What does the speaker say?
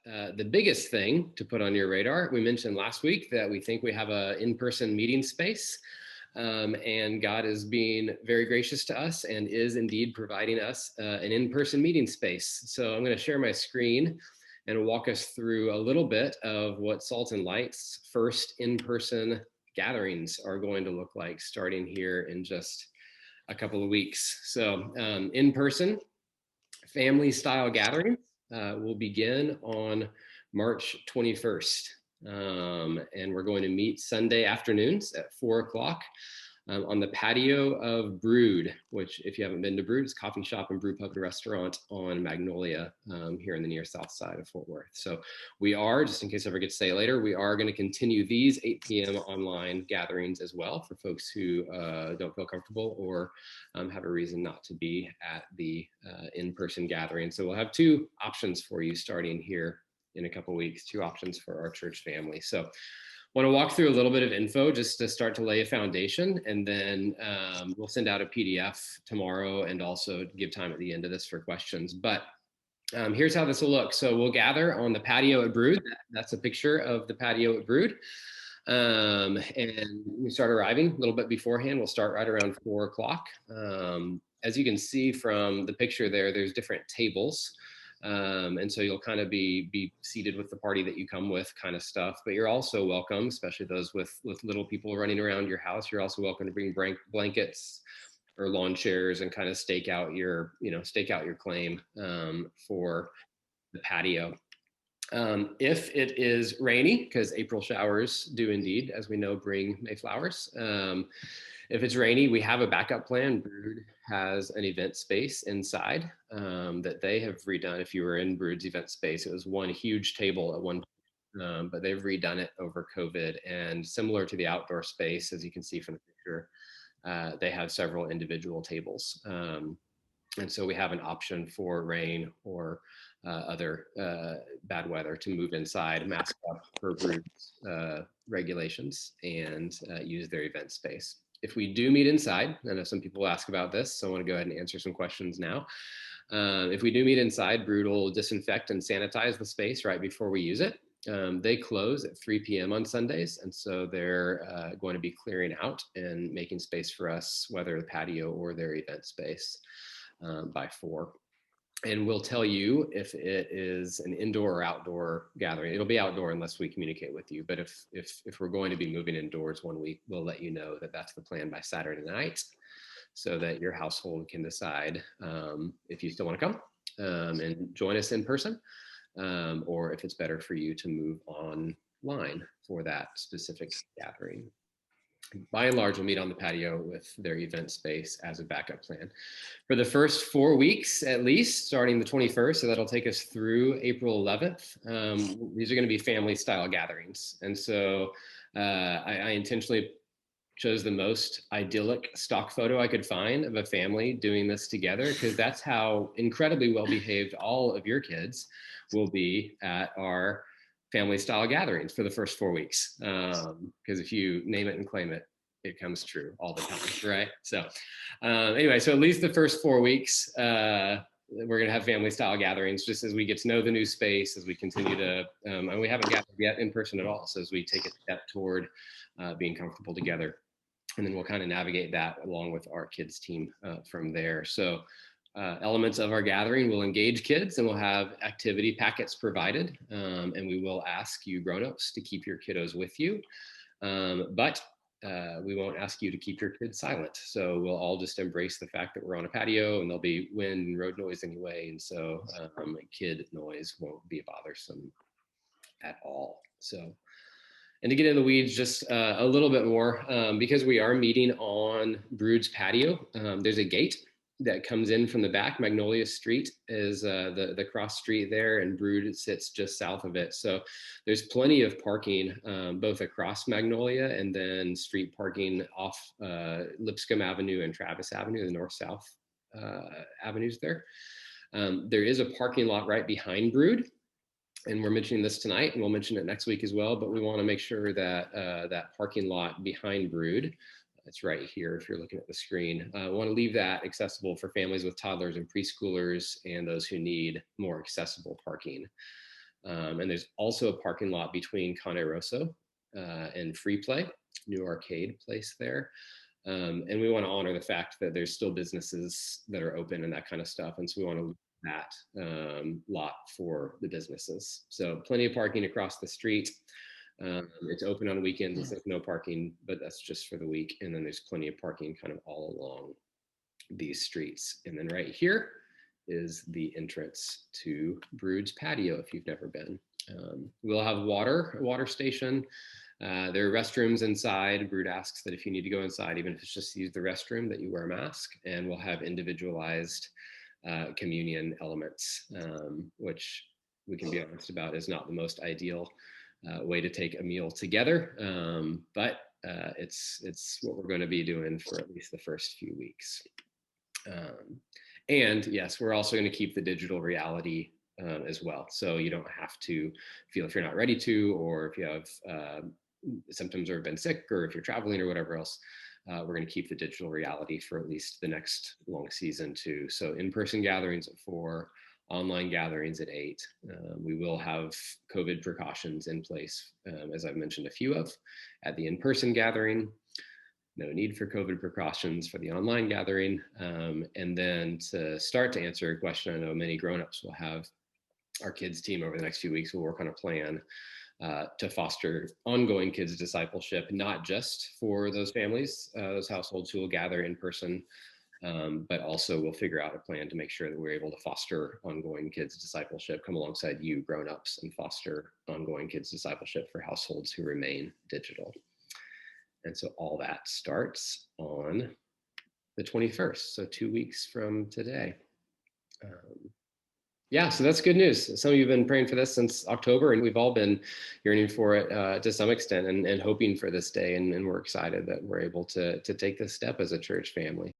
the biggest thing to put on your radar, we mentioned last week that we think we have an in-person meeting space. And God is being very gracious to us and is indeed providing us an in-person meeting space. So I'm going to share my screen and walk us through a little bit of what Salt+Light's first in-person gatherings are going to look like starting here in just a couple of weeks. So in-person family style gatherings will begin on March 21st. And we're going to meet Sunday afternoons at 4 o'clock on the patio of Brewed, which if you haven't been to Brewed, it's a coffee shop and brew pub and restaurant on Magnolia here in the near south side of Fort Worth. So we are, just in case I ever get to say later, we are going to continue these 8 p.m. online gatherings as well for folks who don't feel comfortable or have a reason not to be at the in-person gathering. So we'll have 2 options for you starting here in a couple of weeks, 2 options for our church family. So want to walk through a little bit of info just to start to lay a foundation, and then we'll send out a PDF tomorrow and also give time at the end of this for questions. But here's how this will look. So we'll gather on the patio at Brewed. That's a picture of the patio at Brewed. And we start arriving a little bit beforehand. We'll start right around 4 o'clock. As you can see from the picture there, there's different tables. And so you'll kind of be seated with the party that you come with, kind of stuff, but you're also welcome, especially those with little people running around your house. You're also welcome to bring blankets or lawn chairs and kind of stake out your claim for the patio. If it is rainy, because April showers do indeed, as we know, bring May flowers. If it's rainy, we have a backup plan. Brewed has an event space inside that they have redone. If you were in Brewed's event space, it was one huge table at one point, but they've redone it over COVID. And similar to the outdoor space, as you can see from the picture, they have several individual tables. And so we have an option for rain or other bad weather to move inside, mask up per Brewed's regulations, and use their event space. If we do meet inside, I know some people ask about this, so I want to go ahead and answer some questions now. If we do meet inside, Brewed will disinfect and sanitize the space right before we use it. They close at 3 p.m. on Sundays, and so they're going to be clearing out and making space for us, whether the patio or their event space, by 4. And we'll tell you if it is an indoor or outdoor gathering. It'll be outdoor unless we communicate with you. But if we're going to be moving indoors 1 week, we'll let you know that that's the plan by Saturday night, so that your household can decide if you still want to come and join us in person, or if it's better for you to move online for that specific gathering. By and large, we'll meet on the patio with their event space as a backup plan. For the first 4 weeks, at least, starting the 21st, so that'll take us through April 11th, these are going to be family style gatherings. And so I intentionally chose the most idyllic stock photo I could find of a family doing this together, because that's how incredibly well behaved all of your kids will be at our family style gatherings for the first 4 weeks. Because if you name it and claim it, it comes true all the time, right? So anyway, so at least the first 4 weeks, we're going to have family style gatherings just as we get to know the new space, as we continue to, and we haven't gathered yet in person at all. So as we take a step toward being comfortable together, and then we'll kind of navigate that along with our kids team from there. So elements of our gathering will engage kids, and we'll have activity packets provided, and we will ask you grown-ups to keep your kiddos with you, but we won't ask you to keep your kids silent. So we'll all just embrace the fact that we're on a patio, and there'll be wind and road noise anyway, and so kid noise won't be bothersome at all. So, and to get in the weeds just a little bit more, because we are meeting on Brewed's patio, there's a gate that comes in from the back. Magnolia Street is the cross street there, and Brewed sits just south of it. So there's plenty of parking both across Magnolia and then street parking off Lipscomb Avenue and Travis Avenue, the north-south avenues there. There is a parking lot right behind Brewed, and we're mentioning this tonight, and we'll mention it next week as well, but we want to make sure that that parking lot behind Brewed, it's right here if you're looking at the screen, I want to leave that accessible for families with toddlers and preschoolers and those who need more accessible parking. And there's also a parking lot between Conde Rosso and Free Play, new arcade place there. And we want to honor the fact that there's still businesses that are open and that kind of stuff. And so we want to leave that lot for the businesses. So plenty of parking across the street. It's open on weekends. It's like no parking, but that's just for the week. And then there's plenty of parking kind of all along these streets. And then right here is the entrance to Brewed's patio if you've never been. We'll have a water station. There are restrooms inside. Brewed asks that if you need to go inside, even if it's just to use the restroom, that you wear a mask. And we'll have individualized communion elements, which we can be honest about is not the most ideal way to take a meal together. But it's what we're going to be doing for at least the first few weeks. And yes, we're also going to keep the digital reality as well. So you don't have to feel if you're not ready to, or if you have symptoms or have been sick, or if you're traveling or whatever else, we're going to keep the digital reality for at least the next long season too. So in-person gatherings at 4, online gatherings at 8. We will have COVID precautions in place, as I've mentioned a few of at the in-person gathering. No need for COVID precautions for the online gathering. And then to start to answer a question, I know many grownups will have our kids team over the next few weeks. We'll work on a plan to foster ongoing kids discipleship, not just for those families, those households who will gather in person, but also we'll figure out a plan to make sure that we're able to foster ongoing kids discipleship, come alongside you grownups and foster ongoing kids discipleship for households who remain digital. And so all that starts on the 21st, so 2 weeks from today. Yeah, so that's good news. Some of you have been praying for this since October, and we've all been yearning for it to some extent and hoping for this day. And we're excited that we're able to take this step as a church family.